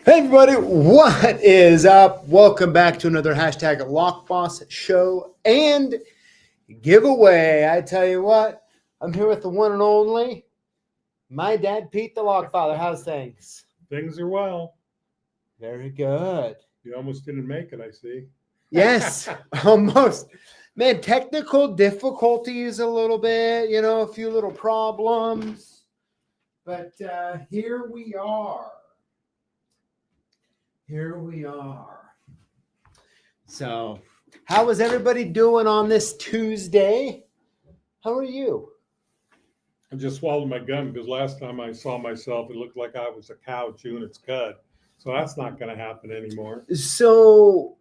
Hey everybody, what is up? Welcome back to another hashtag LockBoss show and giveaway. I tell you what, I'm here with the one and only, my dad, Pete the LockFather. How's things? Things are well. Very good. You almost didn't make it, I see. Yes, almost. Man, technical difficulties a little bit, a few little problems. But here we are. Here we are. So, how is everybody doing on this Tuesday? How are you? I just swallowed my gum because last time I saw myself, it looked like I was a cow chewing its cud. So that's not going to happen anymore. So,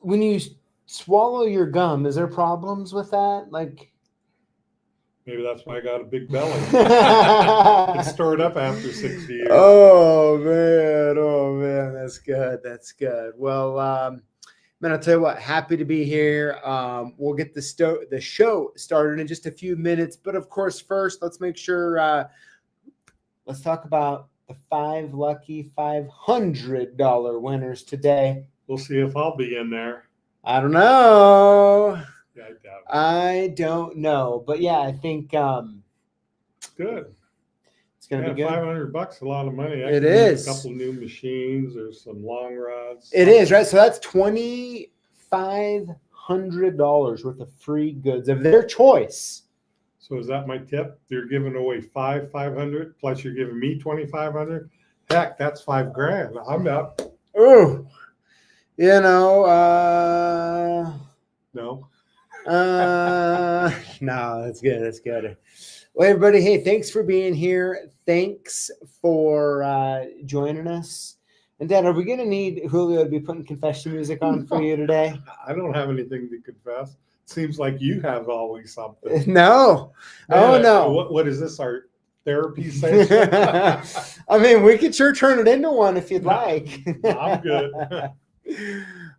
when you swallow your gum, is there problems with that? Maybe that's why I got a big belly. It's stored up after 60 years. Oh man, that's good. That's good. Well, man, I'll tell you what, happy to be here. We'll get the show started in just a few minutes, but of course, first, let's make sure, let's talk about the 5 lucky $500 winners today. We'll see if I'll be in there. I don't know. Yeah, I doubt it. I don't know, but yeah, I think Good. It's going to be good. $500, a lot of money. It is. A couple new machines. There's some long rods. It is, right? So that's $2,500 worth of free goods of their choice. So is that my tip? You're giving away $500 plus you're giving me $2,500. Heck, that's $5,000. I'm up. Oh, No. no, that's good. That's good. Well, everybody, hey, thanks for being here. Thanks for joining us. And Dad, are we going to need Julio to be putting confession music on for you today? I don't have anything to confess. Seems like you have always something. No. Man, no. What is this, our therapy session? I mean, we could sure turn it into one if you'd like. I'm good.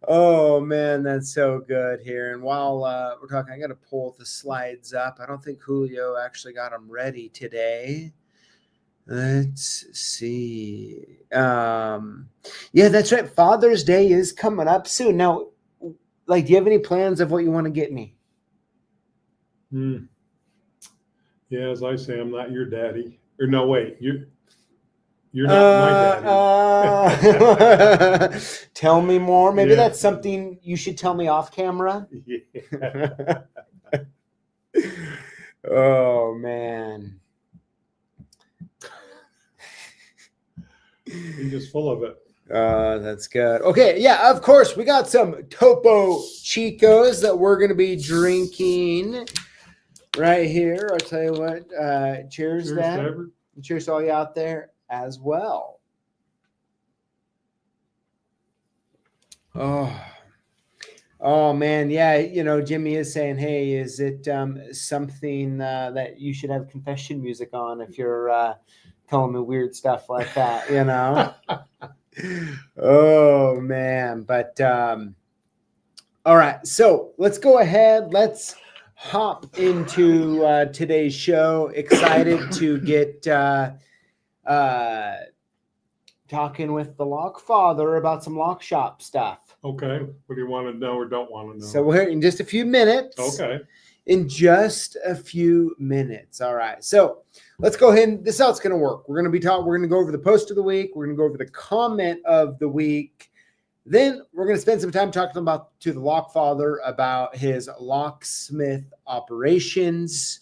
Oh man, that's so good here. And while we're talking, I got to pull the slides up. I don't think Julio actually got them ready today. Let's see. Yeah, that's right. Father's Day is coming up soon. Now, do you have any plans of what you want to get me? Yeah, as I say, I'm not your daddy. Or no, wait, you're not my daddy. Tell me more. Maybe Yeah. that's something you should tell me off camera. Yeah. Oh, man. You're just full of it. That's good. Okay, yeah, of course, we got some Topo Chicos that we're going to be drinking right here. I'll tell you what, cheers to that. Cheers to all you out there as well. Oh man, yeah, Jimmy is saying, hey, is it something that you should have confession music on if you're telling me weird stuff like that, Oh man, but all right, so let's go ahead. Let's hop into today's show. Excited to get talking with the LockFather about some lock shop stuff. Okay. What do you want to know or don't want to know? So we're here in just a few minutes. Okay. In just a few minutes. All right. So let's go ahead and this is how it's going to work. We're going to go over the post of the week. We're going to go over the comment of the week. Then we're going to spend some time talking to the LockFather about his locksmith operations.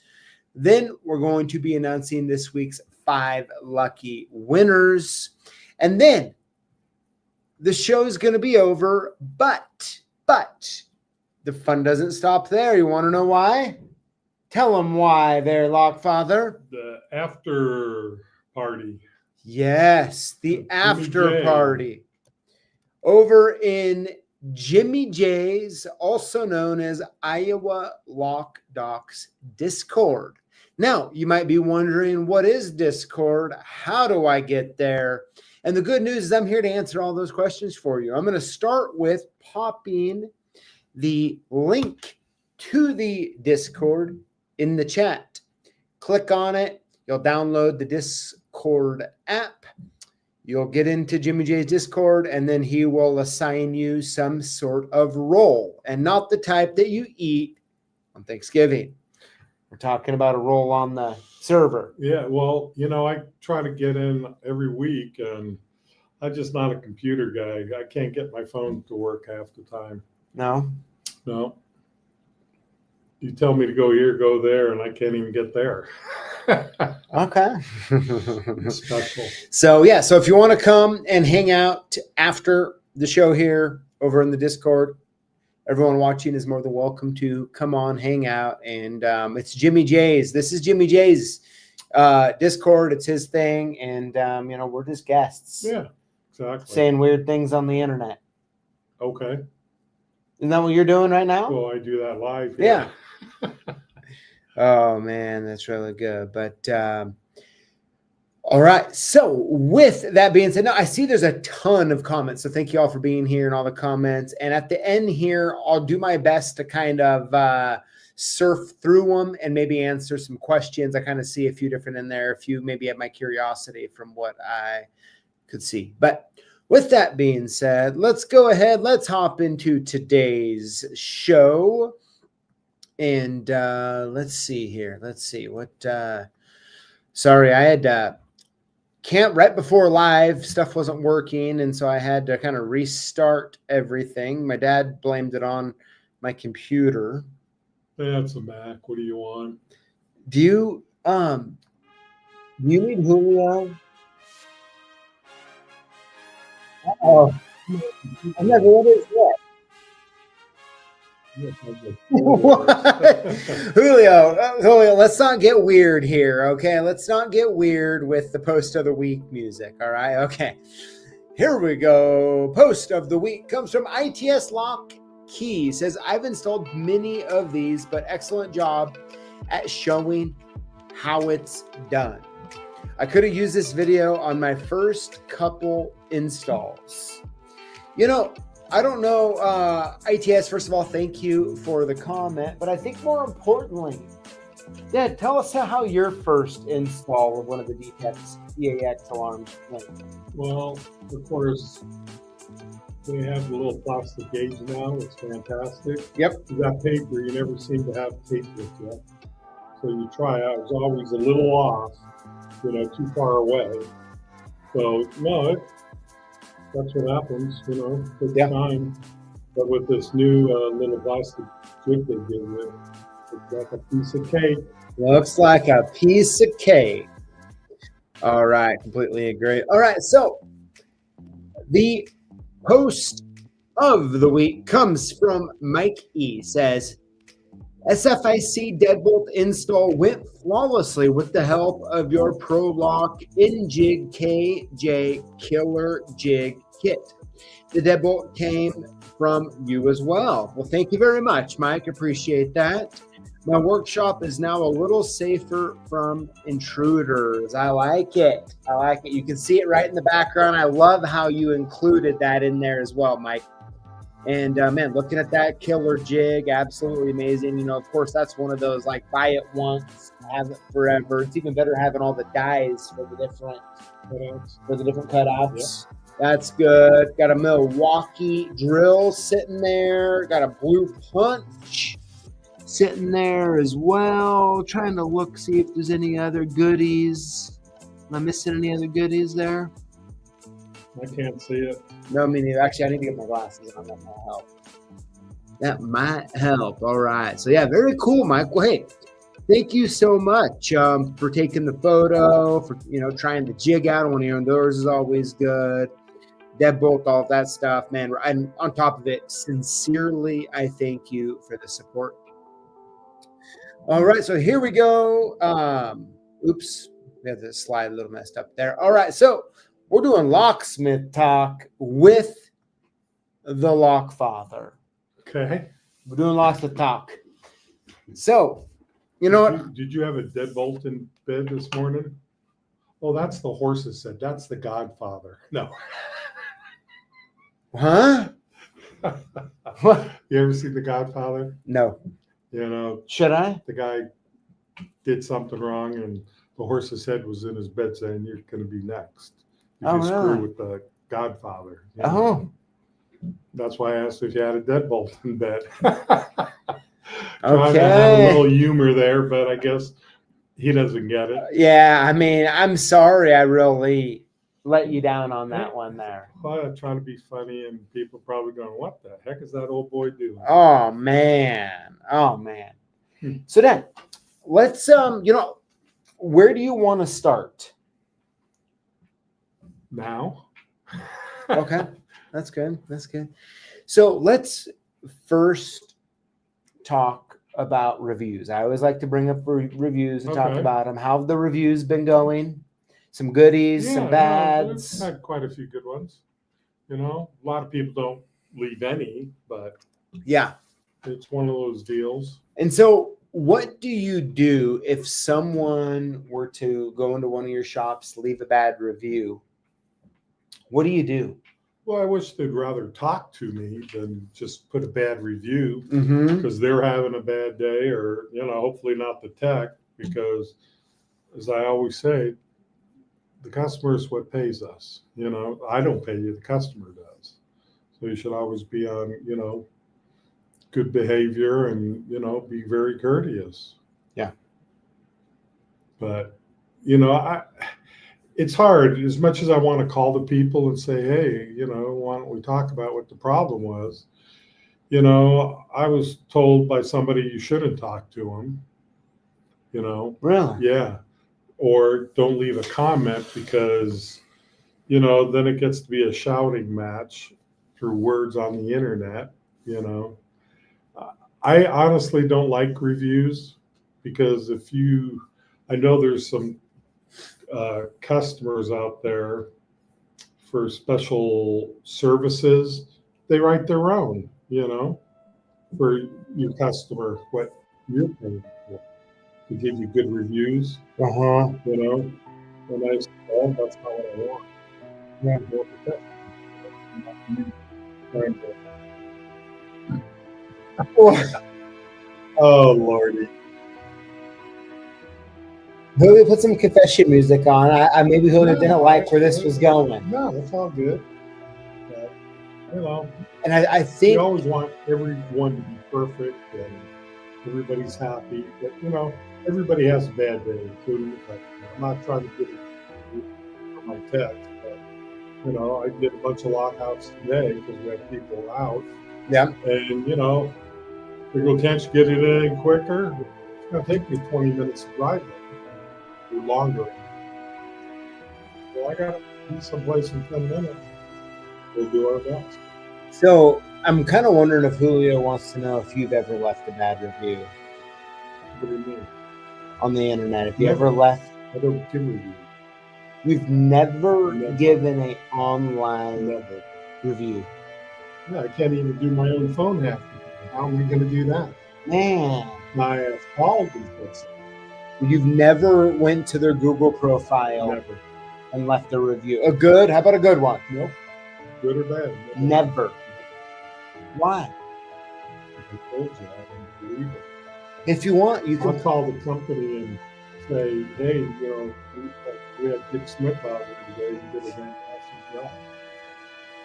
Then we're going to be announcing this week's 5 lucky winners. And then the show is going to be over, but the fun doesn't stop there. You want to know why? Tell them why there, LockFather. The after party. Yes, the after party. Over in Jimmy J's, also known as Iowa Lock Docs Discord. Now, you might be wondering, what is Discord? How do I get there? And the good news is I'm here to answer all those questions for you. I'm going to start with popping the link to the Discord in the chat. Click on it. You'll download the Discord Discord app. You'll get into Jimmy J's Discord, and then he will assign you some sort of roll, and not the type that you eat on Thanksgiving. We're talking about a roll on the server. Yeah, well, I try to get in every week, and I'm just not a computer guy. I can't get my phone to work half the time. No? No. You tell me to go here, go there, and I can't even get there. Okay. Special. So if you want to come and hang out after the show here over in the Discord, everyone watching is more than welcome to come on, hang out. And it's Jimmy J's. This is Jimmy J's Discord. It's his thing. And, we're just guests. Yeah, exactly. Saying weird things on the internet. Okay. Isn't that what you're doing right now? Well, I do that live. Yeah. Oh, man, that's really good. But all right. So with that being said, now I see there's a ton of comments. So thank you all for being here and all the comments. And at the end here, I'll do my best to kind of surf through them and maybe answer some questions. I kind of see a few different in there, a few maybe at my curiosity from what I could see. But with that being said, let's go ahead. Let's hop into today's show. And let's see here. Let's see what. Sorry, I had camp right before live. Stuff wasn't working, and so I had to kind of restart everything. My dad blamed it on my computer. That's a Mac. What do you want? Do you need Julio? Oh, I never. What is that? What? Julio, let's not get weird here, okay? Let's not get weird with the post of the week music, all right? Okay, here we go. Post of the week comes from ITS Lock Key. Says, I've installed many of these, but excellent job at showing how it's done. I could have used this video on my first couple installs. I don't know, ITS, first of all, thank you for the comment, but I think more importantly, Dad, tell us how your first install of one of the DAX alarms went. Well, of course, they have the little plastic gauge now. It's fantastic. Yep. You got paper. You never seem to have tape with you. So you try out. It's always a little off, too far away. So, no, that's what happens, takes time. But with this new little plastic jig they give you, it's like a piece of cake. Looks like a piece of cake. All right, completely agree. All right, so the post of the week comes from Mike E. Says, SFIC deadbolt install went flawlessly with the help of your ProLock InJig KJ Killer Jig Kit. The deadbolt came from you as well. Well, thank you very much, Mike. Appreciate that. My workshop is now a little safer from intruders. I like it. You can see it right in the background. I love how you included that in there as well, Mike. And man, looking at that killer jig, absolutely amazing. Of course, that's one of those like buy it once, have it forever. It's even better having all the dies for the different cutouts. Yeah. That's good. Got a Milwaukee drill sitting there. Got a blue punch sitting there as well. Trying to look, see if there's any other goodies. Am I missing any other goodies there? I can't see it. No, me neither. Actually, I need to get my glasses on. That might help. That might help. All right. So, yeah, very cool, Mike. Well, hey, thank you so much for taking the photo, for, trying the jig out on one of your own doors is always good. Deadbolt, all of that stuff, man. And on top of it, sincerely, I thank you for the support. All right. So, here we go. Oops. We have the slide a little messed up there. All right. So, we're doing Locksmith talk with the LockFather. Okay. We're doing Locksmith talk. So, you know what? Did you have a deadbolt in bed this morning? Oh, that's the horses said. That's the Godfather. No. Huh? What? You ever see the Godfather? No. Should I? The guy did something wrong and the horse's head was in his bed saying, "You're going to be next if Oh, you screw really? with the Godfather." Oh, That's why I asked if you had a deadbolt in bed. Trying to have a okay. little humor there, but I guess he doesn't get it. Yeah, I mean, I'm sorry I really let you down on that one there. Well, I try to be funny, and people probably going, "What the heck is that old boy doing?" Oh man. Oh man. Hmm. So then let's where do you want to start? Now. Okay. That's good. That's good. So let's first talk about reviews. I always like to bring up reviews and talk Okay. about them. How have the reviews been going? Some goodies, some bads. We've had quite a few good ones. A lot of people don't leave any, but Yeah. it's one of those deals. And so, what do you do if someone were to go into one of your shops, leave a bad review? What do you do? Well, I wish they'd rather talk to me than just put a bad review Mm-hmm. because they're having a bad day, or hopefully not the tech. Because, as I always say, the customer is what pays us. I don't pay you; the customer does. So you should always be on, good behavior and be very courteous. Yeah. But it's hard. As much as I want to call the people and say, "Hey, why don't we talk about what the problem was?" I was told by somebody you shouldn't talk to them. Really? Yeah, or don't leave a comment because then it gets to be a shouting match through words on the internet. I honestly don't like reviews because I know there's some customers out there for special services. They write their own, for your customer, what you're paying for, to give you good reviews, Uh-huh. And I said, well, that's not what I want. Yeah. More protection. Not you trying to- Oh, Lordy. Julio put some confession music on. I maybe Julio didn't like where this was going. No, that's all good. But, And I you think always want everyone to be perfect and everybody's happy. But, everybody has a bad day, including the customer. I'm not trying to get it for my text, but, I did a bunch of lockouts today because we had people out. yeah. And, they go, "Can't you get it in quicker?" It's going to take me 20 minutes to drive there, or longer. Well, I got to be someplace in 10 minutes. We'll do our best. So I'm kind of wondering if Julio wants to know if you've ever left a bad review What do you mean? on the internet. If you Never. ever left, I don't give reviews. we've never Never. given an online Never. review. Yeah, I can't even do my own phone half the time. How am I going to do that? Man, I have called and fixed it. you've never went to their Google profile Never. and left a review. A good? How about a good one? Nope. Good or bad? Never. Why? I told you I don't believe it. If you want, you I'll can. call the company and say, "Hey, we had Dick Smith out here today. He did a fantastic job."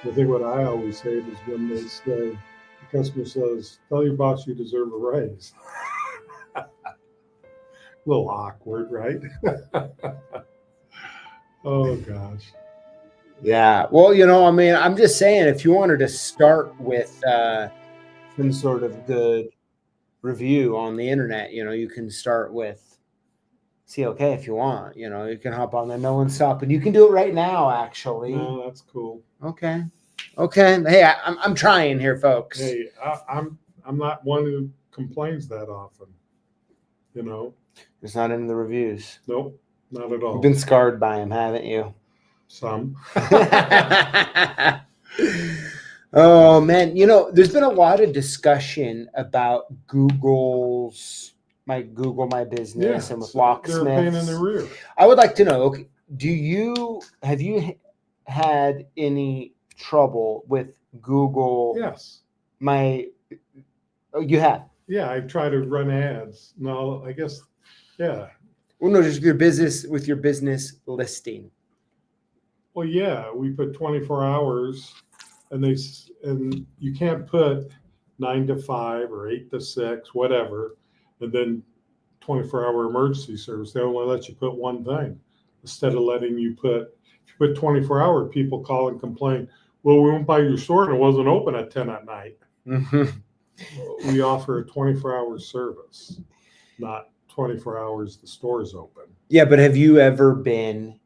I think what I always say is when they say, the customer says, "Tell your boss you deserve a raise." A little awkward, right? Oh, gosh. Yeah. Well, I mean, I'm just saying, if you wanted to start with some sort of good review on the internet, you can start with CLK if you want. You can hop on there. No one's stopping. You can do it right now, actually. No, that's cool. Okay. Hey, I'm trying here, folks. Hey, I'm not one who complains that often. It's not in the reviews. Nope, not at all. You've been scarred by him, haven't you? Some. Oh man, there's been a lot of discussion about My Business and with Locksmith. They're a pain in the rear. I would like to know, okay, have you had any trouble with Google? Yes. You have? Yeah, I try to run ads. No, I guess, yeah. Well, no, just with your business listing. Well, yeah, we put 24 hours, and you can't put 9 to 5 or 8 to 6, whatever, and then 24-hour emergency service. They only let you put one thing instead of letting you put. If you put 24-hour, people call and complain. Well, we went by your store and it wasn't open at 10 at night. Mm-hmm. We offer a 24-hour service, not 24 hours the store is open. Yeah, but have you ever been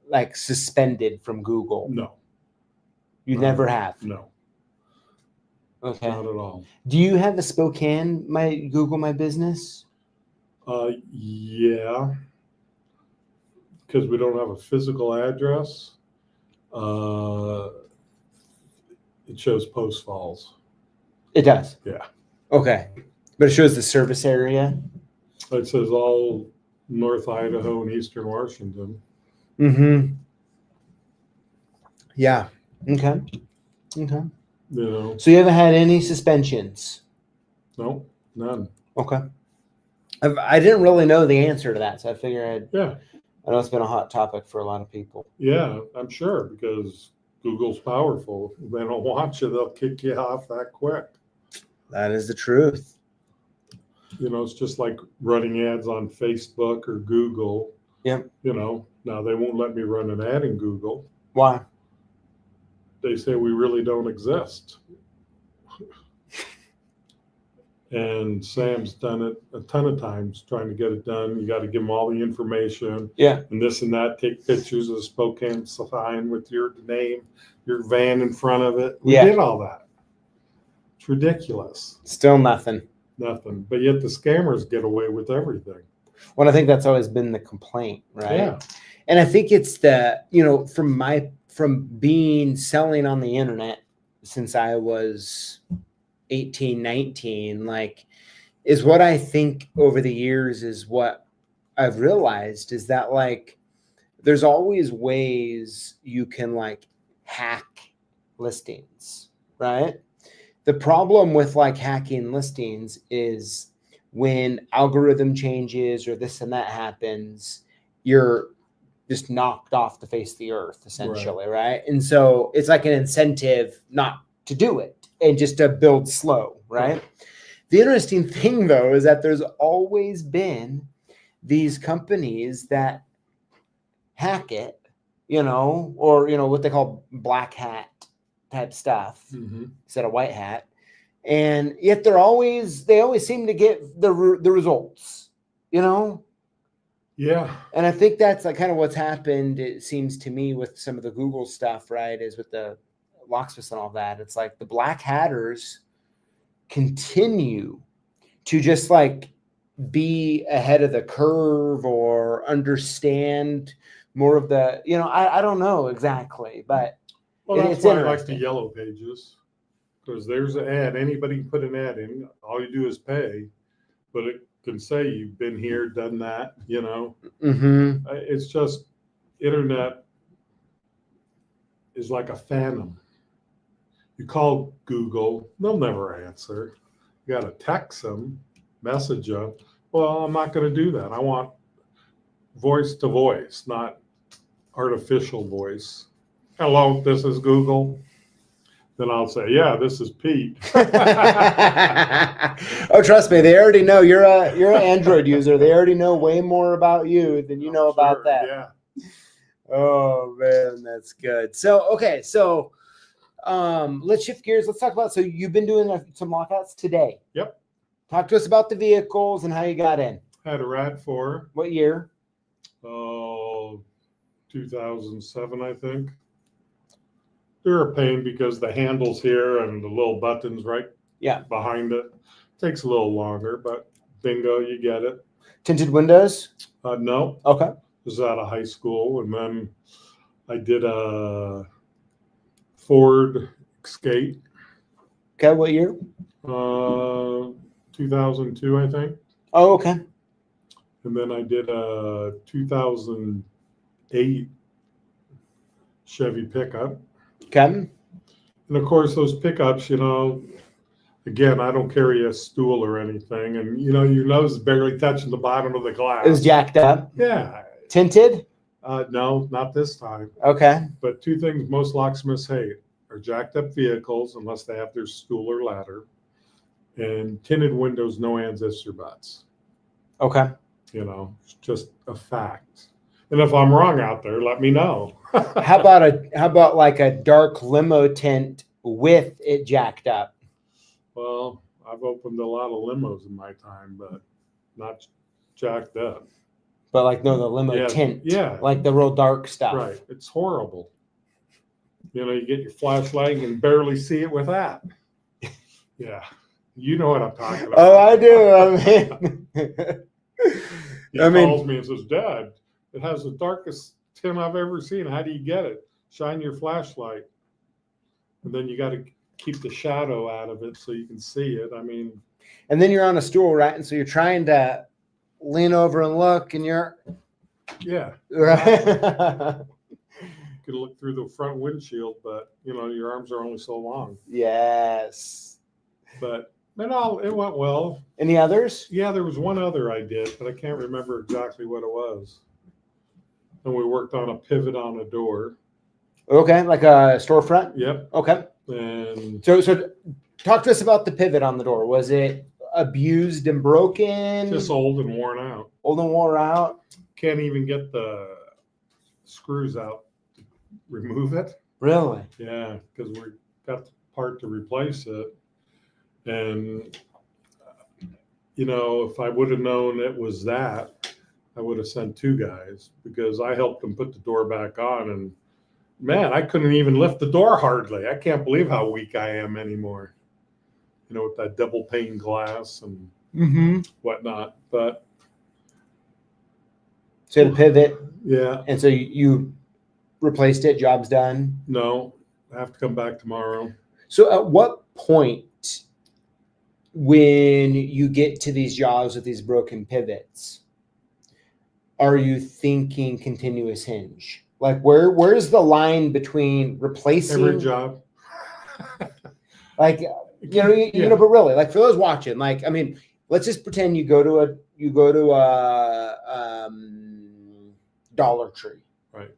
like suspended from Google? No. You never have? No. Okay. Not at all. Do you have a Spokane, Google My Business? Yeah. Because we don't have a physical address. It shows Post Falls. It does? Yeah. Okay. But it shows the service area? It says all North Idaho and Eastern Washington. Mm-hmm. Yeah. Okay. Okay. You know. So you haven't had any suspensions? No, none. Okay. I didn't really know the answer to that, so I figured Yeah. I know it's been a hot topic for a lot of people. Yeah, I'm sure, because Google's powerful. If they don't want you, they'll kick you off that quick. That is the truth. You know, it's just like running ads on Facebook or Google. Yep. You know, now they won't let me run an ad in Google. Why? They say we really don't exist. And Sam's done it a ton of times trying to get it done. You got to give them all the information. Yeah. And this and that. Take pictures of the Spokane sign with your name, your van in front of it. We did all that. It's ridiculous. Still nothing. Nothing. But yet the scammers get away with everything. Well, I think that's always been the complaint, right? Yeah. And I think it's from selling on the internet since I was 18, 19, is what I think over the years is what I've realized is that there's always ways you can hack listings, right? The problem with hacking listings is when algorithm changes or this and that happens, you're just knocked off the face of the earth, essentially, right? And so it's like an incentive not to do it and just to build slow, right? The interesting thing, though, is that there's always been these companies that hack it, or, what they call black hat type stuff instead of white hat. And yet they always seem to get the results, Yeah. And I think that's kind of what's happened, it seems to me, with some of the Google stuff, right, is with the Locksmith and all that. It's like the black hatters continue to just be ahead of the curve or understand more of the, I don't know exactly, but that's it's why I interesting. like the yellow pages, because there's an ad. Anybody can put an ad in. All you do is pay, but it can say you've been here, done that, Mm-hmm. It's just internet is like a phantom. You call Google, they'll never answer. You got to text them, message them. Well, I'm not going to do that. I want voice to voice, not artificial voice. Hello, this is Google. Then I'll say, yeah, this is Pete. Oh, trust me, they already know you're an Android user. They already know way more about you than you know about that. Yeah. Oh man, that's good. So okay, let's shift gears. Let's talk about. So you've been doing some lockouts today. Yep. Talk to us about the vehicles and how you got in. Had a RAD4. What year? 2007, I think. They're a pain because the handle's here and the little buttons right behind it. Takes a little longer, but bingo, you get it. Tinted windows? No. Okay. Was out of high school, and then I did a Ford Escape. Okay, what year? 2002, I think. Oh, okay. And then I did a 2008 Chevy pickup. Okay. And of course, those pickups, Again, I don't carry a stool or anything, and your nose is barely touching the bottom of the glass. It was jacked up. Yeah. Tinted? No, not this time. Okay. But two things most locksmiths hate are jacked up vehicles, unless they have their stool or ladder, and tinted windows, no ands, ifs, or buts. Okay. It's just a fact. And if I'm wrong out there, let me know. How about like a dark limo tint with it jacked up? Well, I've opened a lot of limos in my time, but not jacked up. But like, no, the limo tint. Yeah. Like the real dark stuff. Right. It's horrible. You get your flashlight and you can barely see it with that. Yeah. You know what I'm talking about. Oh, I do. He calls me and says, Dad, it has the darkest tint I've ever seen. How do you get it? Shine your flashlight. And then you got to keep the shadow out of it so you can see it. And then you're on a stool, right? And so you're trying to lean over and look, and you're. Yeah. Right. You can look through the front windshield, but, your arms are only so long. Yes. But it went well. Any others? Yeah, there was one other I did, but I can't remember exactly what it was. And we worked on a pivot on a door. Okay, like a storefront? Yep. Okay. And so talk to us about the pivot on the door. Was it abused and broken? Just old and worn out. Old and worn out? Can't even get the screws out to remove it. Really? Yeah, because we got the part to replace it. And, if I would have known it was that, I would have sent two guys, because I helped them put the door back on. And, man, I couldn't even lift the door hardly. I can't believe how weak I am anymore, with that double pane glass and whatnot. But so the pivot. Yeah. And so you replaced it, job's done? No, I have to come back tomorrow. So at what point, when you get to these jobs with these broken pivots, are you thinking continuous hinge? Like where's the line between replacing every job? Like, but really, like for those watching, like, let's just pretend you go to a Dollar Tree. Right.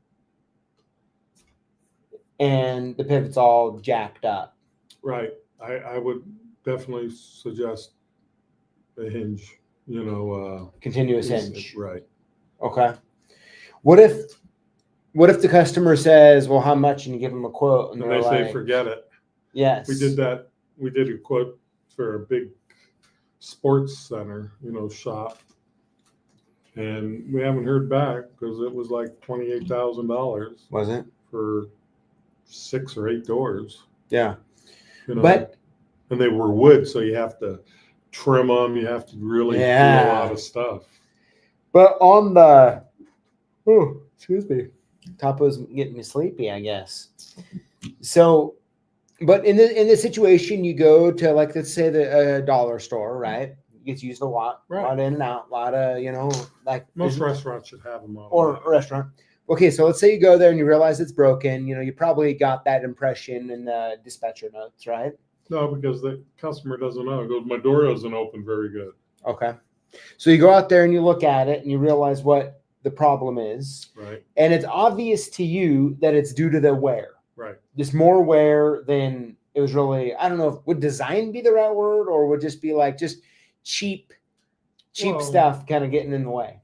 And the pivot's all jacked up. Right. I would definitely suggest a hinge, continuous hinge. Right. Okay. What if the customer says, well, how much? And you give them a quote. And they say, forget it. Yes. We did that. We did a quote for a big sports center, shop. And we haven't heard back because it was like $28,000. Was it? For 6 or 8 doors. Yeah. And they were wood, so you have to trim them. You have to really do a lot of stuff. But on the, excuse me, Tapo's getting me sleepy, I guess. So, but in the situation, you go to, like, let's say the dollar store, right? It gets used a lot, right. A lot in and out, a lot of, like most restaurants should have them all. Or a restaurant. Okay, so let's say you go there and you realize it's broken. You probably got that impression in the dispatcher notes, right? No, because the customer doesn't know. It goes, my door doesn't open very good. Okay. So you go out there and you look at it and you realize what the problem is. Right. And it's obvious to you that it's due to the wear. Right. Just more wear than it was really, I don't know, would design be the right word, or would just be like just cheap stuff kind of getting in the way?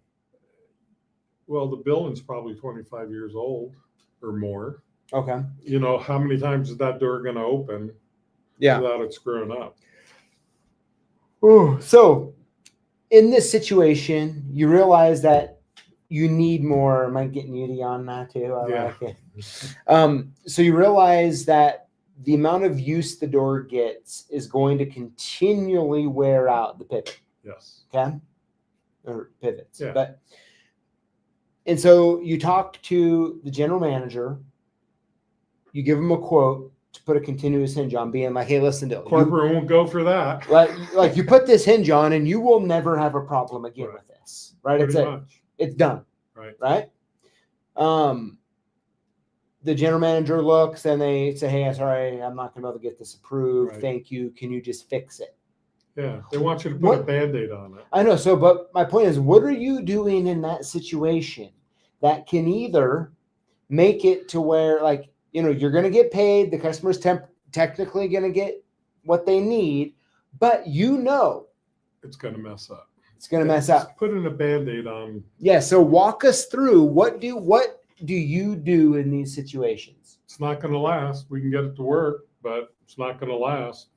Well, the building's probably 25 years old or more. Okay. How many times is that door going to open without it screwing up? Ooh, so in this situation, you realize that you need more. Am I getting you on that too? I like it. So you realize that the amount of use the door gets is going to continually wear out the pivot. Yes. Okay. Or pivots. Yeah. And so you talk to the general manager, you give him a quote to put a continuous hinge on, being like, hey, listen, corporate won't go for that. Like you put this hinge on and you will never have a problem again with this. Right? It's done. Right. Right. the general manager looks and they say, hey, sorry, I'm not going to be able to get this approved. Right. Thank you. Can you just fix it? Yeah, they want you to put a Band-Aid on it. I know. So, but my point is, what are you doing in that situation that can either make it to where, like, you know, you're going to get paid, the customer's technically going to get what they need, but you know It's going to mess up. it's going to mess up. Putting a Band-Aid on. Yeah. So walk us through what do you do in these situations? It's not going to last. We can get it to work, but it's not going to last.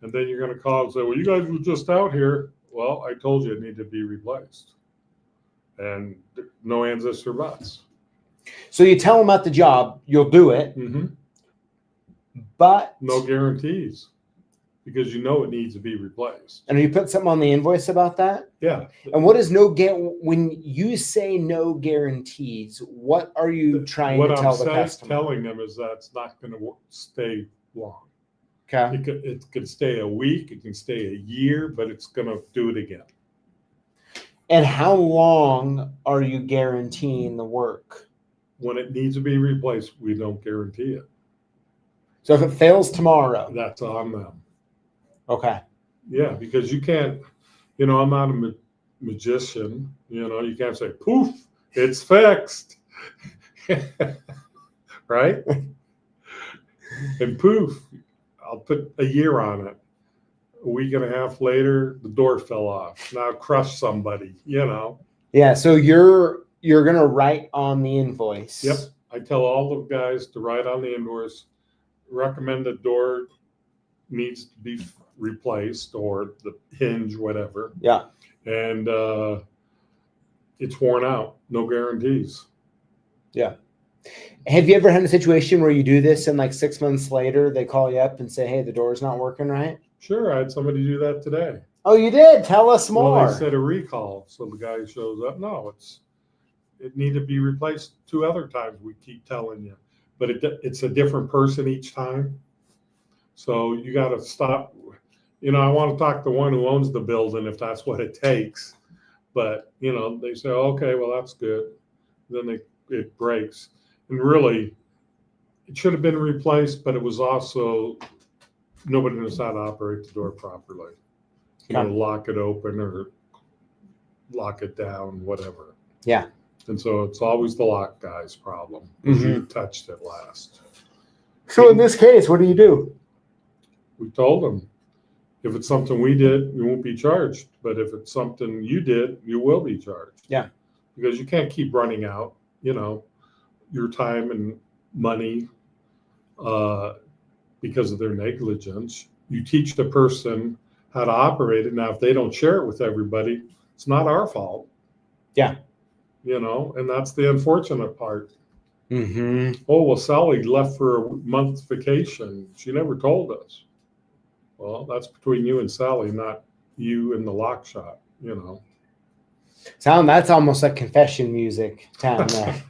And then you're going to call and say, well, you guys were just out here. Well, I told you it needed to be replaced. And no ands, ifs, or buts. So you tell them at the job, you'll do it, but no guarantees because you know it needs to be replaced. And you put something on the invoice about that? Yeah. And what is when you say no guarantees, what are you trying to tell the customer? What I'm telling them is that it's not going to stay long. Okay. It could stay a week, it can stay a year, but it's going to do it again. And how long are you guaranteeing the work? When it needs to be replaced, we don't guarantee it. So if it fails tomorrow, that's on them. Okay. Yeah, because you can't, I'm not a magician. You can't say, poof, it's fixed. Right? And poof, I'll put a year on it. A week and a half later, the door fell off. Now crush somebody, Yeah, so you're going to write on the invoice. Yep. I tell all the guys to write on the invoice, recommend the door needs to be replaced or the hinge, whatever. Yeah. And it's worn out. No guarantees. Yeah. Have you ever had a situation where you do this and like 6 months later they call you up and say, hey, the door's not working right? Sure. I had somebody do that today. Oh, you did? Tell us more. Well, they said a recall. So the guy shows up. No, it needed to be replaced 2 other times. We keep telling you, but it's a different person each time. So you got to stop. I want to talk to the one who owns the building if that's what it takes. But, they say, okay, well, that's good. Then it breaks. And really, it should have been replaced, but it was also nobody knows how to operate the door properly. Lock it open or lock it down, whatever. Yeah. And so it's always the lock guy's problem because you touched it last. So in this case, what do you do? We told them, if it's something we did, you won't be charged. But if it's something you did, you will be charged. Yeah. Because you can't keep running out, your time and money because of their negligence. You teach the person how to operate it. Now, if they don't share it with everybody, it's not our fault. Yeah. And that's the unfortunate part. Mm-hmm. Oh, well, Sally left for a month's vacation. She never told us. Well, that's between you and Sally, not you and the lock shop, That's almost like confession music down there.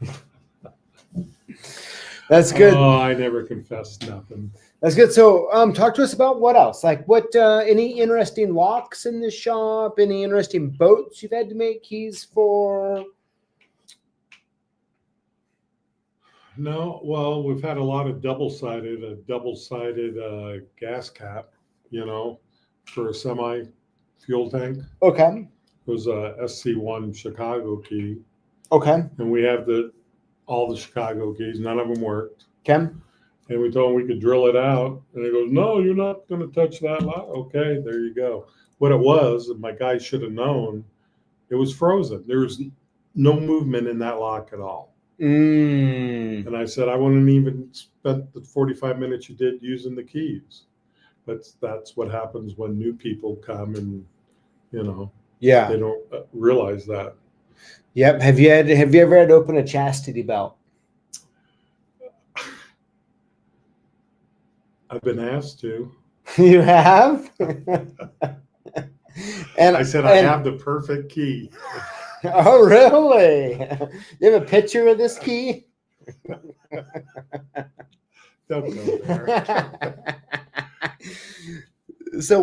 That's good. Oh, I never confessed nothing. That's good. So talk to us about what else? Like what any interesting locks in the shop, any interesting boats you've had to make keys for? No, well, we've had a lot of double-sided gas cap, for a semi fuel tank. Okay. It was a SC1 Chicago key. Okay. And we have all the Chicago keys. None of them worked. Okay. And we told him we could drill it out. And he goes, no, you're not going to touch that lock. Okay, there you go. What it was, and my guy should have known, it was frozen. There was no movement in that lock at all. And I said, I wouldn't even spent the 45 minutes you did using the keys. But that's what happens when new people come and, yeah, they don't realize that. Yep. Have you ever had to open a chastity belt? I've been asked to. You have? And I said, I have the perfect key. Oh, really? You have a picture of this key? Don't go there. So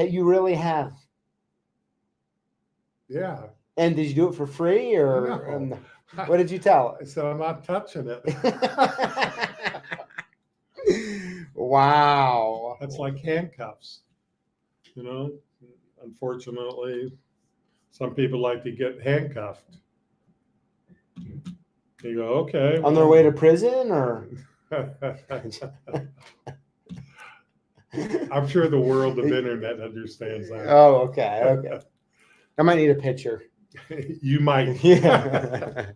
you really have? Yeah. And did you do it for free or No. what did you tell I said, I'm not touching it. Wow. That's like handcuffs, you know. Unfortunately, some people like to get handcuffed. You go, okay. On their way to prison or? I'm sure the world of internet understands that. Oh, okay. Okay. I might need a picture. You might. Yeah.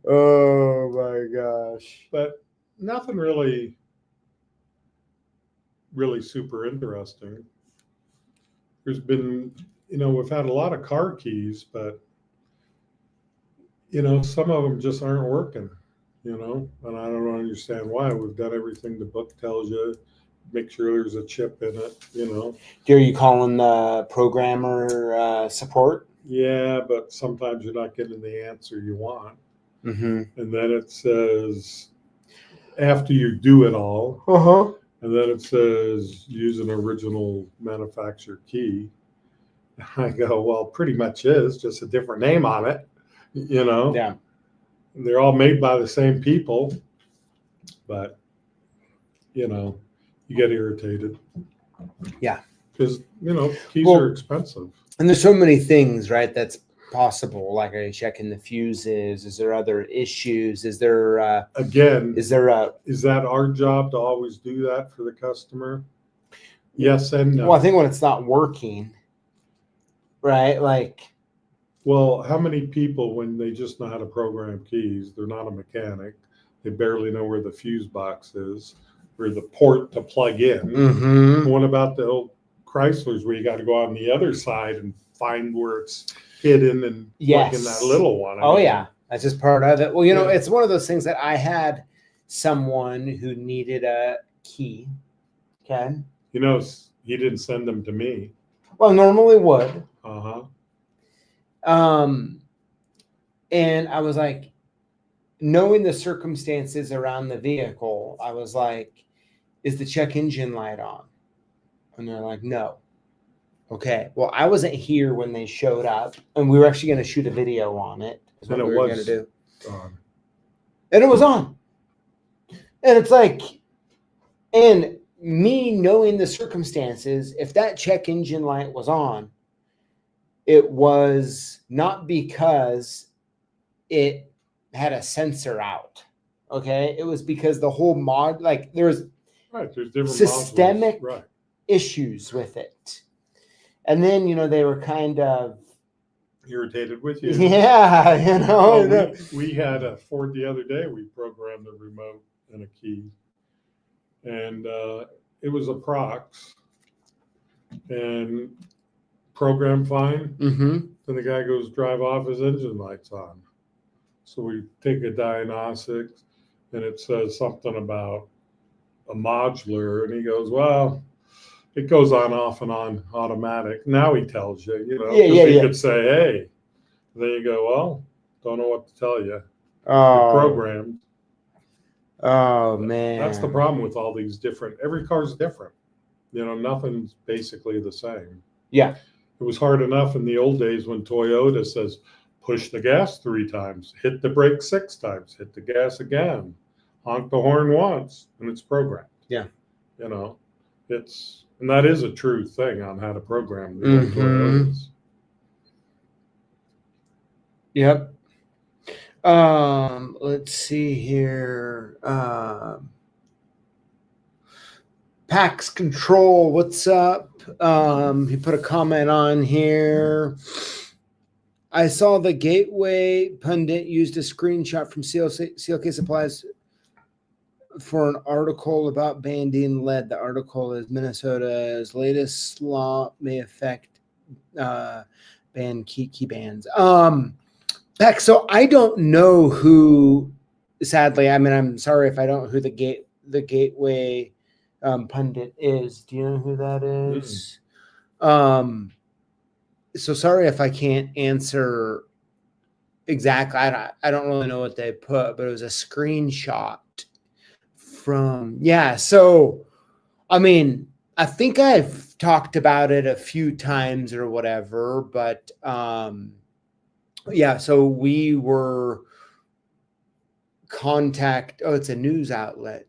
Oh my gosh. But nothing really super interesting. There's been, we've had a lot of car keys, but some of them just aren't working, and I don't understand why. We've done everything the book tells you. Make sure there's a chip in it, Are you calling the programmer support? Yeah, but sometimes you're not getting the answer you want. Mm-hmm. And then it says, after you do it all, and then it says, use an original manufacturer key. I go, well, pretty much is, just a different name on it, Yeah. They're all made by the same people, but, you get irritated. Yeah. Because, keys are expensive. And there's so many things, right, that's possible. Like, are you checking the fuses? Is there other issues? Is there is that our job to always do that for the customer? Yes and no. Well, I think when it's not working, right? Like, well, how many people, when they just know how to program keys, they're not a mechanic, they barely know where the fuse box is, or the port to plug in. mm-hmm. What about the old Chryslers where you got to go on the other side and find where it's hidden and plug in that little one? I mean, yeah, that's just part of it. Well, it's one of those things that I had someone who needed a key. Okay. He didn't send them to me. Well, normally would. And I was like, knowing the circumstances around the vehicle, I was like, is the check engine light on? And they're like, no. Okay. Well, I wasn't here when they showed up, and we were actually going to shoot a video on it. Is what we were going to do. And it was on. And it's like, and me knowing the circumstances, if that check engine light was on, it was not because it had a sensor out. Okay. It was because the whole mod, like there's different systemic issues with it. And then, they were kind of irritated with you. Yeah. We had a Ford the other day. We programmed the remote and a key. And it was a Prox. And programmed fine. Mm-hmm. Then the guy goes drive off, his engine light's on. So we take a diagnostic, and it says something about a modular, and he goes, well, it goes on, off, and on automatic. Now he tells you, he could say, hey. Then you go, well, don't know what to tell you. You're programmed. Oh, man. That's the problem with all these every car's different. Nothing's basically the same. Yeah. It was hard enough in the old days when Toyota says, push the gas 3 times, hit the brake 6 times, hit the gas again, honk the horn once, and it's programmed. Yeah. And that is a true thing on how to program the mm-hmm. Toyotas. Yep. Let's see here. Pax Control, what's up? He put a comment on here. I saw the Gateway pundit used a screenshot from CLK Supplies for an article about banning lead. The article is Minnesota's latest law may affect ban key bans. Beck, so I don't know who, sadly, I mean, I'm sorry if I don't know who the Gateway pundit is. Do you know who that is? So sorry if I can't answer exactly. I don't really know what they put, but it was a screenshot from, so I mean, I think I've talked about it a few times or whatever, but yeah, so we were it's a news outlet.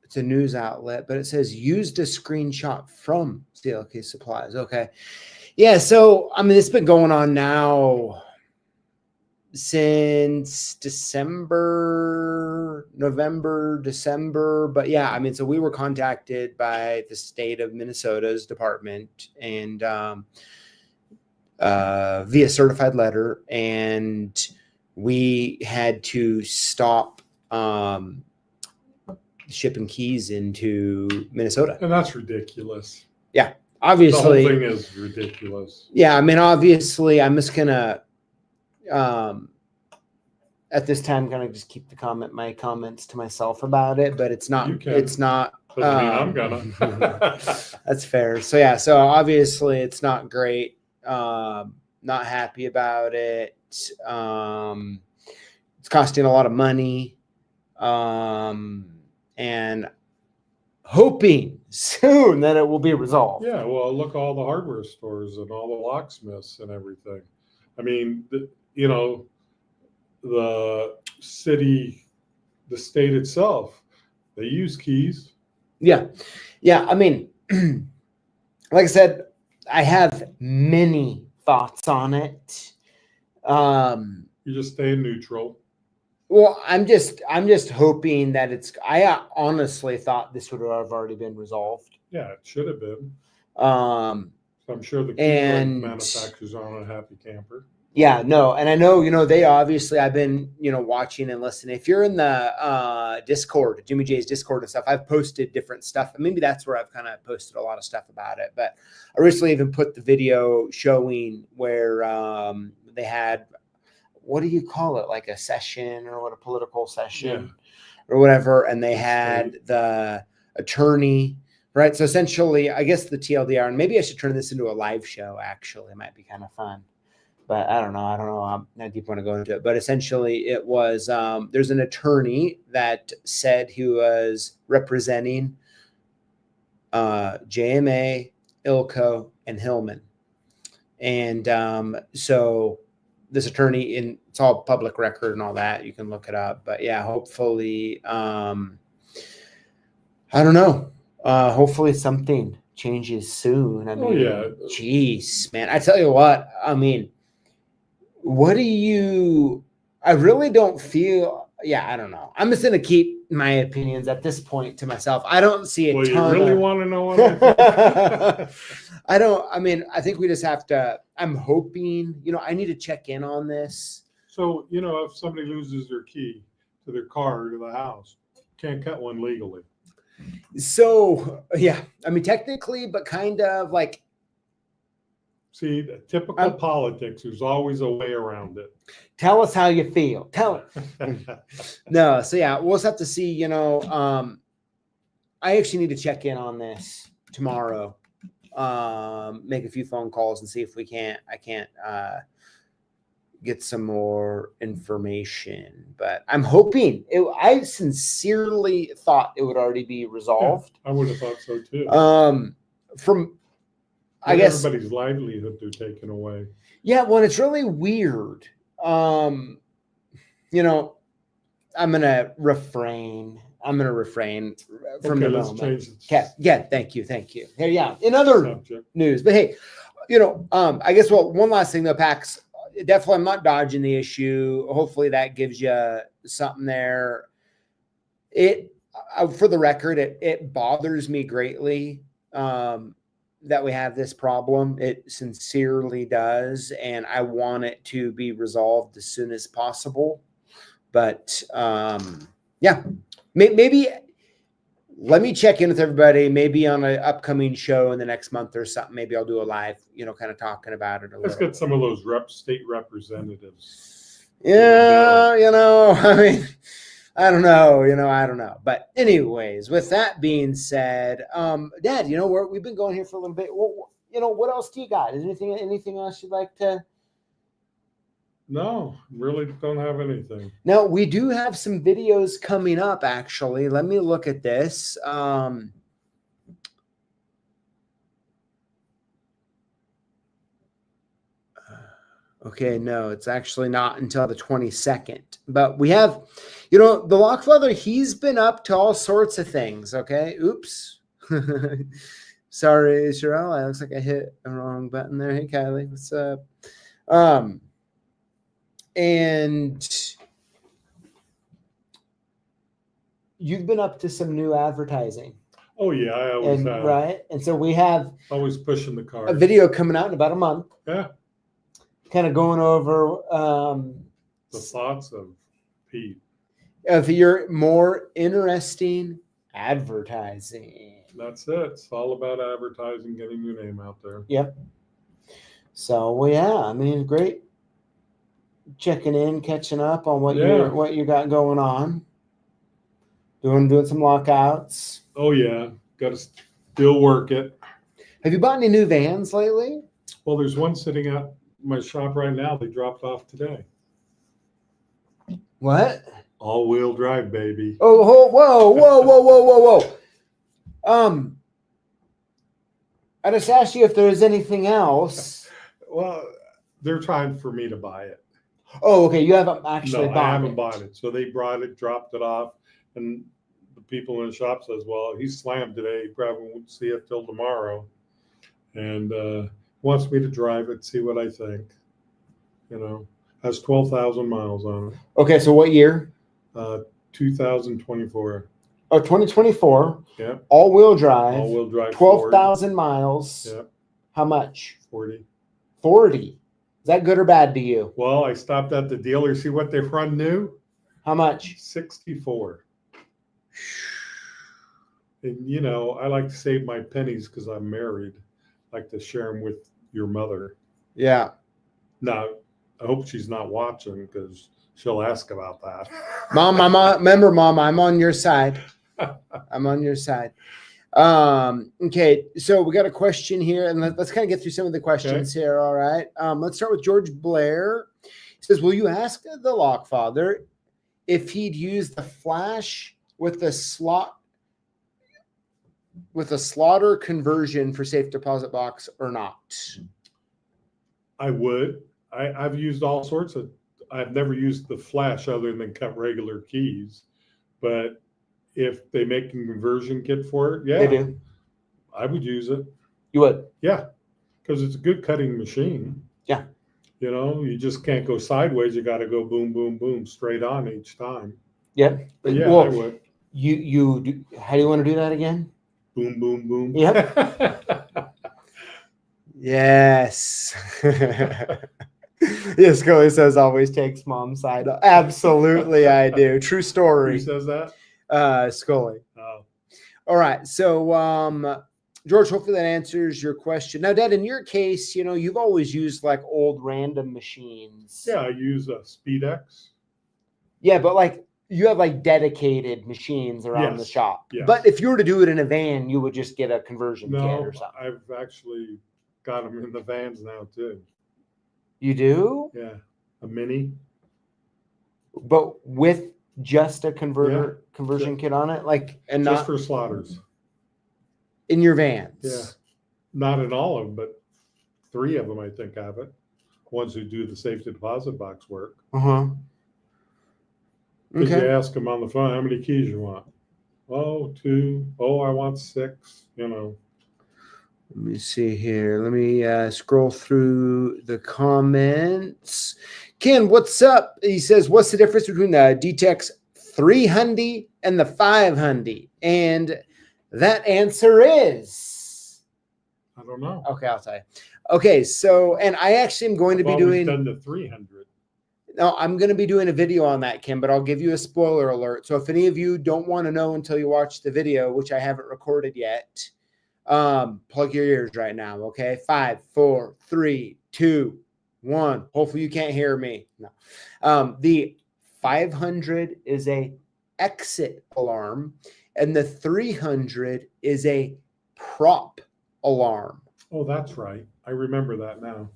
It's a news outlet, but it says used a screenshot from CLK Supplies. Okay. Yeah, so I mean, it's been going on now since November, December. But yeah, I mean, so we were contacted by the state of Minnesota's department and via certified letter, and we had to stop shipping keys into Minnesota. And that's ridiculous. Yeah, The whole obviously. thing is ridiculous. Yeah, I mean, obviously, I'm just gonna at this time gonna just keep my comments to myself about it. But it's not. You can. It's not. Doesn't mean I'm gonna. That's fair. So yeah, so obviously it's not great. Not happy about it. It's costing a lot of money. And hoping soon that it will be resolved. Yeah, well, look, all the hardware stores and all the locksmiths and everything. I mean, you know, the city, the state itself, they use keys. Yeah. Yeah. I mean, like I said, I have many thoughts on it. You just stay neutral. Well, I'm just hoping that I honestly thought this would have already been resolved. Yeah, it should have been. So I'm sure the key manufacturers aren't a happy camper. Yeah, no. And I know, they obviously, I've been, watching and listening. If you're in the Discord, Jimmy J's Discord and stuff, I've posted different stuff. And maybe that's where I've kind of posted a lot of stuff about it. But I recently even put the video showing where they had, what do you call it? Like a session or a political session or whatever. And they had the attorney, right? So essentially, I guess the TLDR, and maybe I should turn this into a live show, actually. It might be kind of fun. But I don't know. I'm not deep want to go into it. But essentially, it was there's an attorney that said he was representing JMA, ILCO, and Hillman. And so this attorney, it's all public record and all that. You can look it up. But yeah, hopefully, I don't know. Hopefully something changes soon. I mean, geez, man. I tell you what, I mean, I really don't feel, I don't know. I'm just going to keep my opinions at this point to myself. I don't see a ton. You really want to know what I think we just have to, I'm hoping, I need to check in on this. So, if somebody loses their key to their car or to the house, can't cut one legally. So, yeah, I mean, technically, but kind of like, see, the typical politics, there's always a way around it. Tell us how you feel. Tell it. No, so yeah, we'll just have to see, I actually need to check in on this tomorrow. Make a few phone calls and see if I can't get some more information. But I'm hoping I sincerely thought it would already be resolved. Yeah, I would have thought so too. I guess everybody's livelihood they're taking away. Yeah, well, it's really weird. I'm gonna refrain. from the moment. Yeah, thank you. Hey, yeah. In other news, but hey, I guess one last thing though, Pax. Definitely, I'm not dodging the issue. Hopefully, that gives you something there. For the record, it bothers me greatly. That we have this problem. It sincerely does. And I want it to be resolved as soon as possible. But maybe let me check in with everybody, maybe on an upcoming show in the next month or something. Maybe I'll do a live, kind of talking about it. Let's get some of those state representatives. Yeah, I mean, I don't know. But anyways, with that being said, Dad, we've been going here for a little bit. What else do you got? Is anything else you'd like to? No, really don't have anything. No, we do have some videos coming up, actually. Let me look at this. Okay, no, it's actually not until the 22nd. But we have, the LockFather, he's been up to all sorts of things, okay? Oops. Sorry, Sherelle. It looks like I hit a wrong button there. Hey, Kylie, what's up? And you've been up to some new advertising. Oh, yeah, I always have. Right? And so we have always pushing the car. A video coming out in about a month. Yeah. Kind of going over the thoughts of Pete. Of your more interesting advertising. That's it. It's all about advertising, getting your name out there. Yep. So, well, yeah, I mean, great checking in, catching up on what you got going on. Doing some lockouts. Oh yeah, got to still work it. Have you bought any new vans lately? Well, there's one sitting at my shop right now. They dropped off today. What? All-wheel drive, baby. Oh, whoa. I just asked you if there was anything else. Well, they're trying for me to buy it. Oh, okay. You haven't actually bought it. I haven't bought it. So they brought it, dropped it off, and the people in the shop says, well, he's slammed today. He probably won't see it till tomorrow. And wants me to drive it, see what I think. Has 12,000 miles on it. Okay, so what year? 2024. Oh, 2024. Yeah. All-wheel drive. All-wheel drive. 12,000 miles. Yeah. How much? 40. 40. Is that good or bad to you? Well, I stopped at the dealer. See what they've run new? How much? 64. And, I like to save my pennies because I'm married. I like to share them with your mother. Yeah. Now, I hope she's not watching because she'll ask about that. Mom, remember, Mom, I'm on your side. I'm on your side. Okay, so we got a question here, and let's kind of get through some of the questions here. All right. Let's start with George Blair. He says, will you ask the LockFather if he'd use the flash with the slaughter conversion for safe deposit box or not? I would. I've used all sorts of. I've never used the flash other than cut regular keys, but if they make a conversion kit for it, they do. I would use it. You would? Yeah, because it's a good cutting machine. Yeah. You just can't go sideways. You got to go boom, boom, boom, straight on each time. Yep. But yeah, I would. You do, how do you want to do that again? Boom, boom, boom. Yep. Yes. Yes, Scully says always takes mom's side. Absolutely, I do. True story. Who says that? Scully. Oh. All right. So, George, hopefully that answers your question. Now, Dad, in your case, you've always used like old random machines. Yeah, I use a SpeedX. Yeah, but you have like dedicated machines around the shop. Yes. But if you were to do it in a van, you would just get a conversion kit or something. I've actually got them in the vans now too. You do? Yeah, a Mini. But with just a conversion kit on it, and just not for slaughters in your vans. Yeah, not in all of them, but 3 of them I think have it. Ones who do the safety deposit box work. Because you ask them on the phone, how many keys you want? Oh, 2. Oh, I want 6. Let me see here. Let me scroll through the comments. Ken, what's up? He says, what's the difference between the DTEX 300 and the 500? And that answer is... I don't know. Okay, I'll tell you. Okay, so, and I actually am going to be doing... done the 300. No, I'm going to be doing a video on that, Kim, but I'll give you a spoiler alert. So if any of you don't want to know until you watch the video, which I haven't recorded yet... plug your ears right now. Okay. 5, 4, 3, 2, 1. Hopefully you can't hear me. No. The 500 is a exit alarm and the 300 is a prop alarm. Oh, that's right. I remember that now.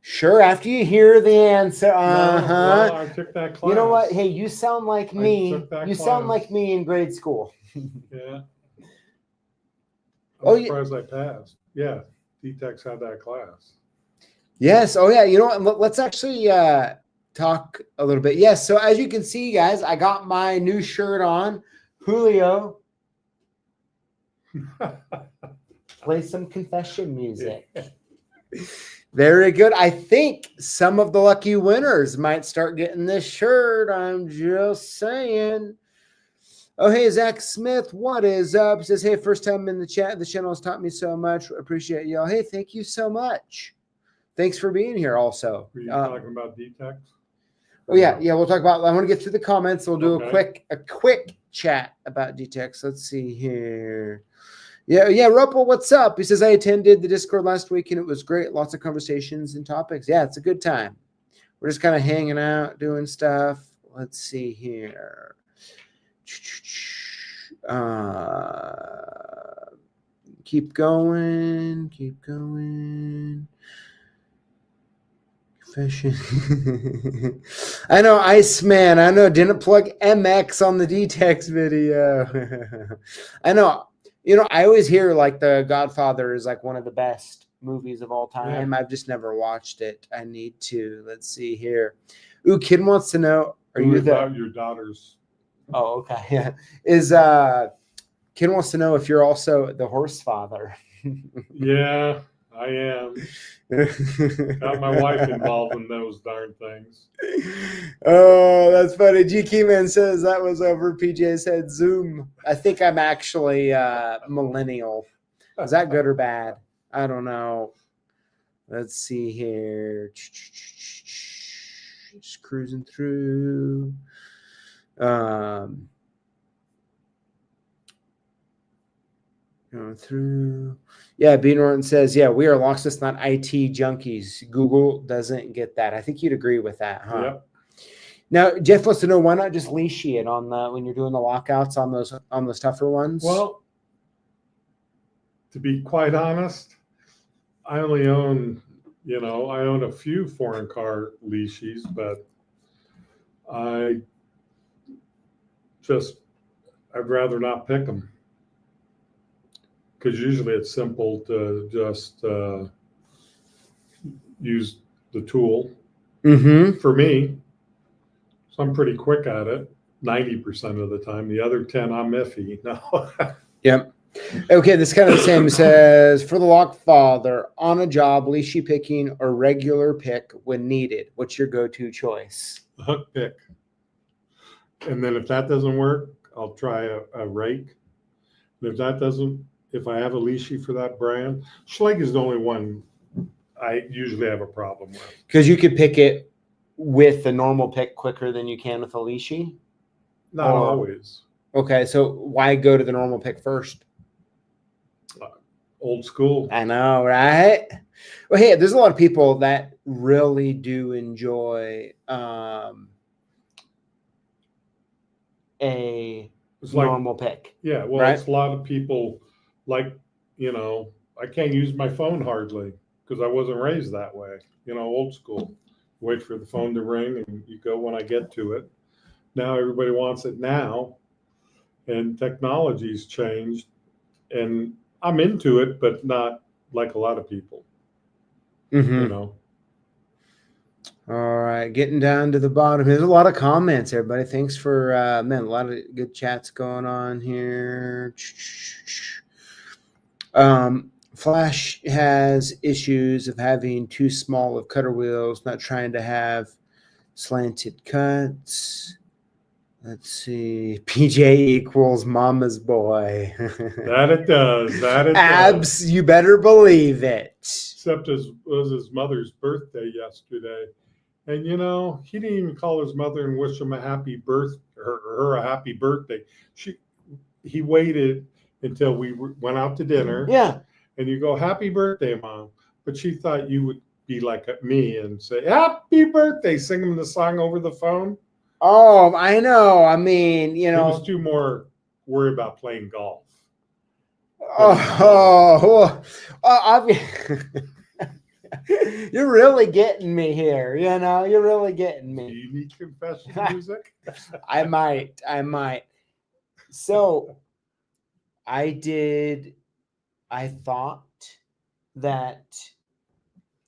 Sure. After you hear the answer. Well, I took that class. You know what? Hey, you sound like me. You sound like me in grade school. Yeah. I'm surprised I passed. Yeah, DTEX had that class. Yes. Oh, yeah. You know what? Let's actually talk a little bit. Yes. So as you can see, guys, I got my new shirt on. Julio, play some confession music. Very good. I think some of the lucky winners might start getting this shirt. I'm just saying. Oh, hey, Zach Smith, what is up? He says, hey, first time in the chat. The channel has taught me so much. Appreciate y'all. Hey, thank you so much. Thanks for being here also. Were you talking about DTEX? Oh, yeah. We'll talk about, I want to get through the comments. We'll do Okay. a quick chat about DTEX. Let's see here. Yeah, Ruppel, what's up? He says, I attended the Discord last week and it was great. Lots of conversations and topics. Yeah, it's a good time. We're just kind of hanging out, doing stuff. Let's see here. Keep going. Confession. I know, Iceman. I know, didn't plug MX on the DTEX video. I know. You know, I always hear like The Godfather is like one of the best movies of all time. Yeah. I've just never watched it. I need to. Let's see here. Ooh, kid wants to know, are you about your daughters? Oh, okay. Yeah. Is kid wants to know if you're also the horse father. Yeah, I am. Got my wife involved in those darn things. Oh, that's funny. GK Man says that was over PJ's head. Zoom. I think I'm actually millennial. Is that good or bad? I don't know. Let's see here. Just cruising through. Going through. Yeah, B. Norton says, yeah, we are Locksmith, not IT junkies. Google doesn't get that. I think you'd agree with that, huh? Yep. Now, Jeff wants to know, why not just leashy it on the when you're doing the lockouts on those tougher ones? Well, to be quite honest, I only own, I own a few foreign car leashes, but I'd rather not pick them. Because usually it's simple to just use the tool. Mm-hmm. For me, so I'm pretty quick at it 90% of the time. The other 10, I'm iffy. No. Yep. Okay, this is kind of the same. It says, for the LockFather, on a job, leashy picking or regular pick when needed. What's your go-to choice? The hook pick. And then if that doesn't work, I'll try a rake. And if I have a leashy for that brand, Schlage is the only one I usually have a problem with. Because you could pick it with a normal pick quicker than you can with a leashy? Not always. Okay, so why go to the normal pick first? Old school. I know, right? Well, hey, there's a lot of people that really do enjoy a normal pick. Yeah, well, right? It's a lot of people like, I can't use my phone hardly because I wasn't raised that way. Old school. Wait for the phone to ring and you go when I get to it. Now everybody wants it now, and technology's changed, and I'm into it, but not like a lot of people. Mm-hmm. All right, getting down to the bottom. There's a lot of comments, everybody. Thanks for a lot of good chats going on here. Flash has issues of having too small of cutter wheels, not trying to have slanted cuts. Let's see. PJ equals mama's boy. That it does. Abs, you better believe it. Except it was his mother's birthday yesterday. And, he didn't even call his mother and wish him a happy her a happy birthday. He waited until we went out to dinner. Yeah. And you go, happy birthday, Mom. But she thought you would be like me and say, happy birthday, sing him the song over the phone. Oh, I know. I mean, He was too more worried about playing golf. You're really getting me here. You're really getting me. Do you need confession music? I might. So I thought that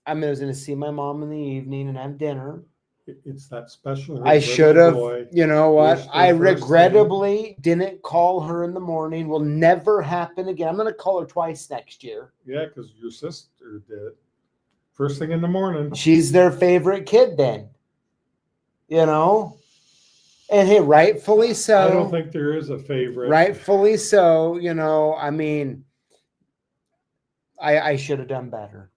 I was going to see my mom in the evening and have dinner. It's that special. I should have, boy. you know what? Wish I their first regrettably didn't call her in the morning. Will never happen again. I'm going to call her twice next year. Yeah, because your sister did. First thing in the morning. She's their favorite kid then. You know? And hey, rightfully so. I don't think there is a favorite. Rightfully so. You know, I mean, I should have done better.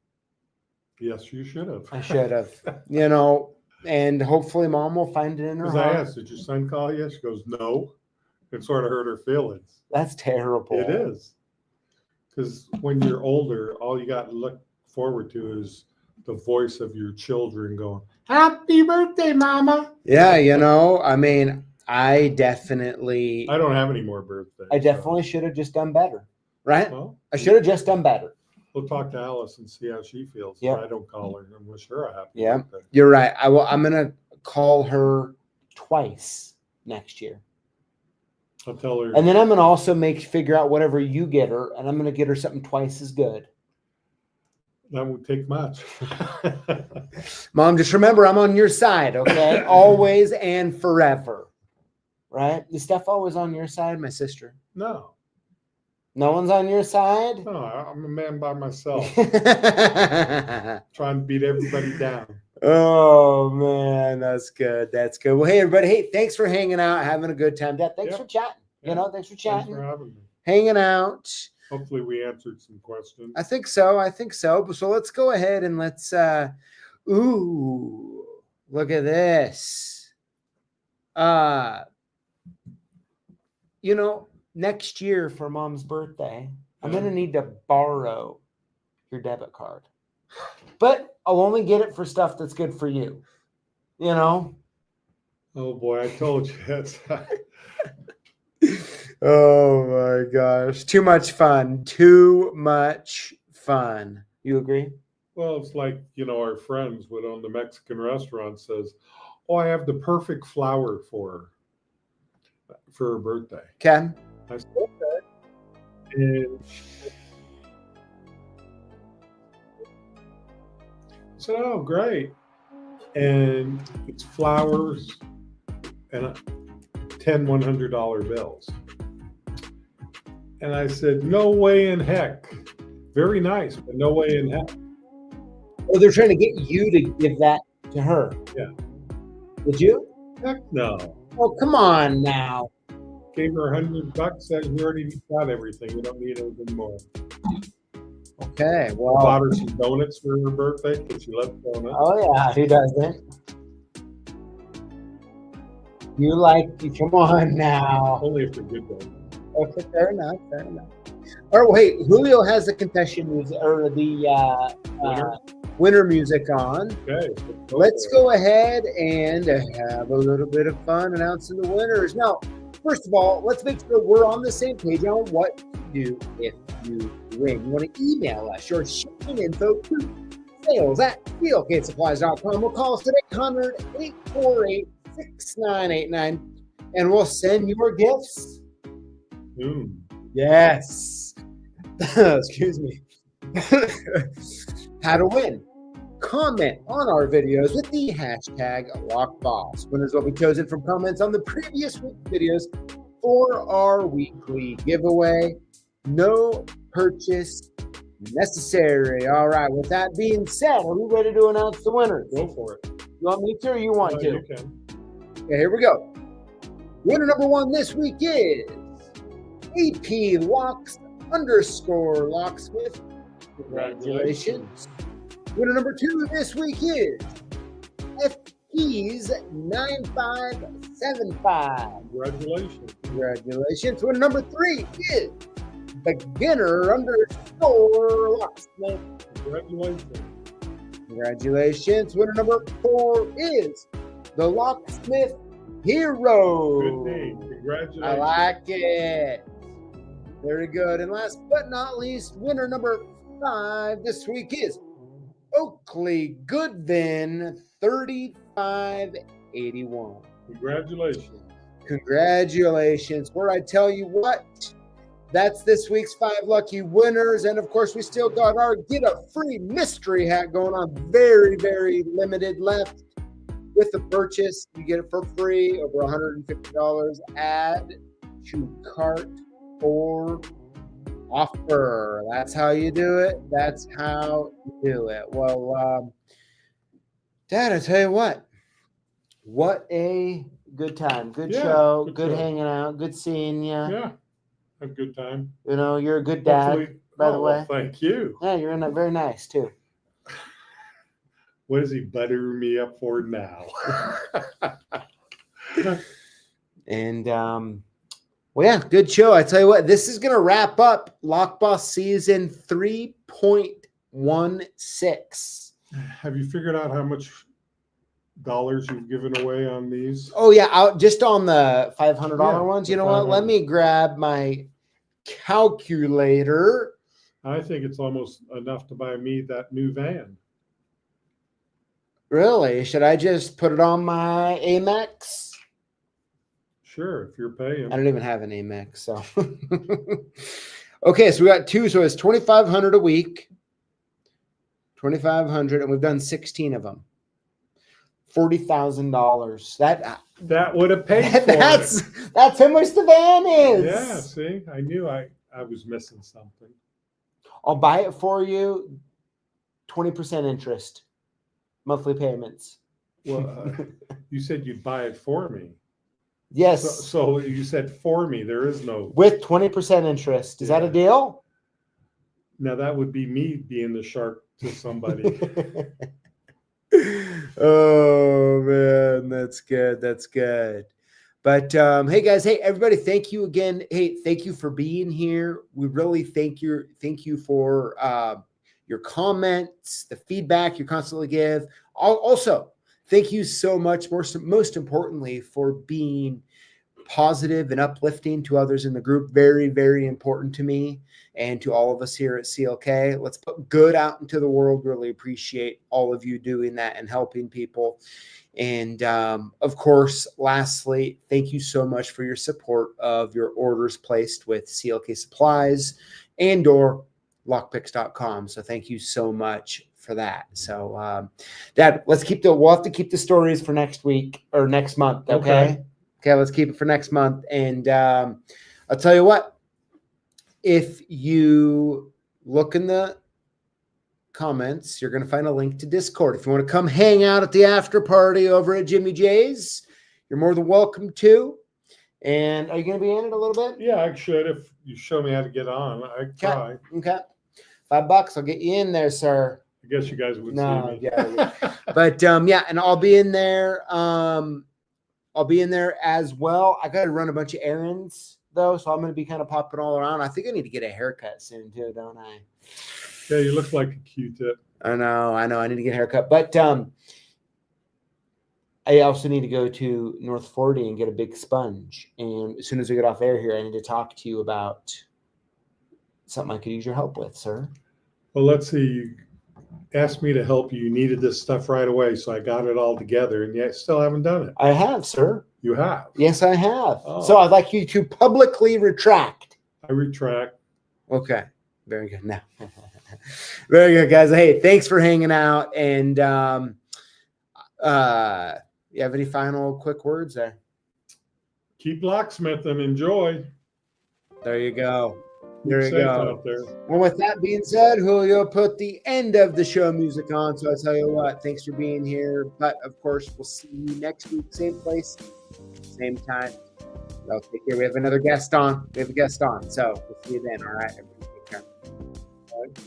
Yes, you should have. I should have. You know, and hopefully mom will find it in her Because I heart. asked, did your son call you? She goes, no. It sort of hurt her feelings. That's terrible. It is. Because when you're older, all you got to look forward to is the voice of your children going, happy birthday, mama. Yeah, you know, I mean, I definitely I don't have any more birthdays. I definitely should have just done better. Right? Well, I should have just done better. we'll talk to Alice and see how she feels. Yep. I don't call her and wish her a happy Yeah. birthday. You're right. I'm gonna call her twice next year. I'll tell her. And then I'm gonna also figure out whatever you get her, and I'm gonna get her something twice as good. That won't take much. Mom, just remember I'm on your side, okay? Always and forever. Right? Is Steph always on your side, my sister? No. No one's on your side? No, I'm a man by myself. Trying to beat everybody down. Oh man, that's good. That's good. Well, hey everybody. Hey, thanks for hanging out, having a good time. Dad, thanks Yep. for chatting. Yeah. You know, thanks for Thanks chatting, for having me. hanging out. Hopefully we answered some questions. I think so. So let's go ahead and let's ooh, look at this. You know, next year for mom's birthday, I'm gonna need to borrow your debit card. But I'll only get it for stuff that's good for you. You know? Oh boy, I told you that's Oh my gosh. Too much fun. Too much fun. You agree? well, it's like, our friends would own the Mexican restaurant says, oh, I have the perfect flower for her birthday. Ken? I said, okay. And I said, oh, great. And it's flowers and 10 $100 bills. And I said, no way in heck. Very nice, but no way in heck. Oh, they're trying to get you to give that to her. Yeah. Did you? Heck no. Oh, come on now. Gave her $100. Said you already got everything. You don't need anything more. Okay. Well. Bought her some donuts for her birthday because she loves donuts. Oh yeah, who doesn't? Come on now. Only if they're good donuts. Okay, fair enough. All right, wait. Julio has the confession music or the winter music on. Okay. Let's go ahead and have a little bit of fun announcing the winners. Now, first of all, let's make sure we're on the same page on what to do if you win. You want to email us your shipping info to sales@CLKsupplies.com. We'll call us today, 800-848-6989, and we'll send your gifts. Yes. Excuse me. How to win. Comment on our videos with the hashtag LockBoss. Winners will be chosen from comments on the previous week's videos for our weekly giveaway. No purchase necessary. All right. With that being said, are we ready to announce the winners? Go for it. You want me to or you want to? You can. Okay, here we go. Winner number 1 this week is AP Locksmith. Congratulations. Winner number 2 this week is FP's 9575. Congratulations. Winner number 3 is Beginner_Locksmith. Congratulations. Winner number 4 is the Locksmith Hero. Good name. Congratulations. I like it. Very good. And last but not least, winner number 5 this week is Oakley Goodvin 3581. Congratulations. Congratulations. Where I tell you what, that's this week's 5 lucky winners. And of course, we still got our get a free mystery hat going on. Very, very limited left. With the purchase, you get it for free, over $150. Add to cart or offer. That's how you do it. That's how you do it. Well, Dad, I tell you what a good time. Good show. Good hanging out. Good seeing you. Yeah, a good time. You know, you're a good dad, by the way. Well, thank you. Yeah, you're very nice, too. What is he buttering me up for now? And, well, yeah, good show. I tell you what, this is going to wrap up Lock Boss season 3.16. Have you figured out how much dollars you've given away on these? Oh, yeah, just on the $500 ones. You know what? 500. Let me grab my calculator. I think it's almost enough to buy me that new van. Really? Should I just put it on my Amex? Sure, if you're paying. I don't even have an Amex, so. Okay, so we got 2, so it's $2,500 a week. $2,500, and we've done 16 of them. $40,000. That would have paid for that's it. That's how much the van is. Yeah, see, I knew I was missing something. I'll buy it for you. 20% interest, monthly payments. Well, you said you'd buy it for me. Yes. So you said for me. There is no with 20% interest. Is that a deal? Now that would be me being the shark to somebody. Oh man, that's good. That's good. But hey guys, hey everybody, thank you again. Hey, thank you for being here. We really thank you for your comments, the feedback you constantly give. Also, thank you so much. Most importantly, for being positive and uplifting to others in the group. Very, very important to me and to all of us here at CLK. Let's put good out into the world. Really appreciate all of you doing that and helping people. And of course, lastly, thank you so much for your support of your orders placed with CLK Supplies and or lockpicks.com. So thank you so much for that. So Dad, we'll have to keep the stories for next week or next month. Okay. Let's keep it for next month. And I'll tell you what, if you look in the comments, you're going to find a link to Discord. If you want to come hang out at the after party over at Jimmy J's, you're more than welcome to. And are you going to be in it a little bit? Yeah, I should. If you show me how to get on, I'd try. Okay. $5, I'll get you in there, sir. I guess you guys would see me. Yeah. But yeah, and I'll be in there. I'll be in there as well. I got to run a bunch of errands though, so I'm going to be kind of popping all around. I think I need to get a haircut soon too, don't I? Yeah, you look like a Q-tip. I know. I need to get a haircut, but I also need to go to North 40 and get a big sponge. And as soon as we get off air here, I need to talk to you about something I could use your help with, sir. Well, let's see. You asked me to help you. You needed this stuff right away, so I got it all together, and yet still haven't done it. I have, sir. You have? Yes, I have. Oh. So I'd like you to publicly retract. I retract. Okay. Very good. Now, very good, guys. Hey, thanks for hanging out. And you have any final quick words there? Keep locksmith and enjoy. There you go. There you go. Out there. And with that being said, Julio put the end of the show music on. So I tell you what, thanks for being here. But of course, we'll see you next week, same place, same time. Well, take care. We have another guest on. So we'll see you then. All right. Everybody take care. All right.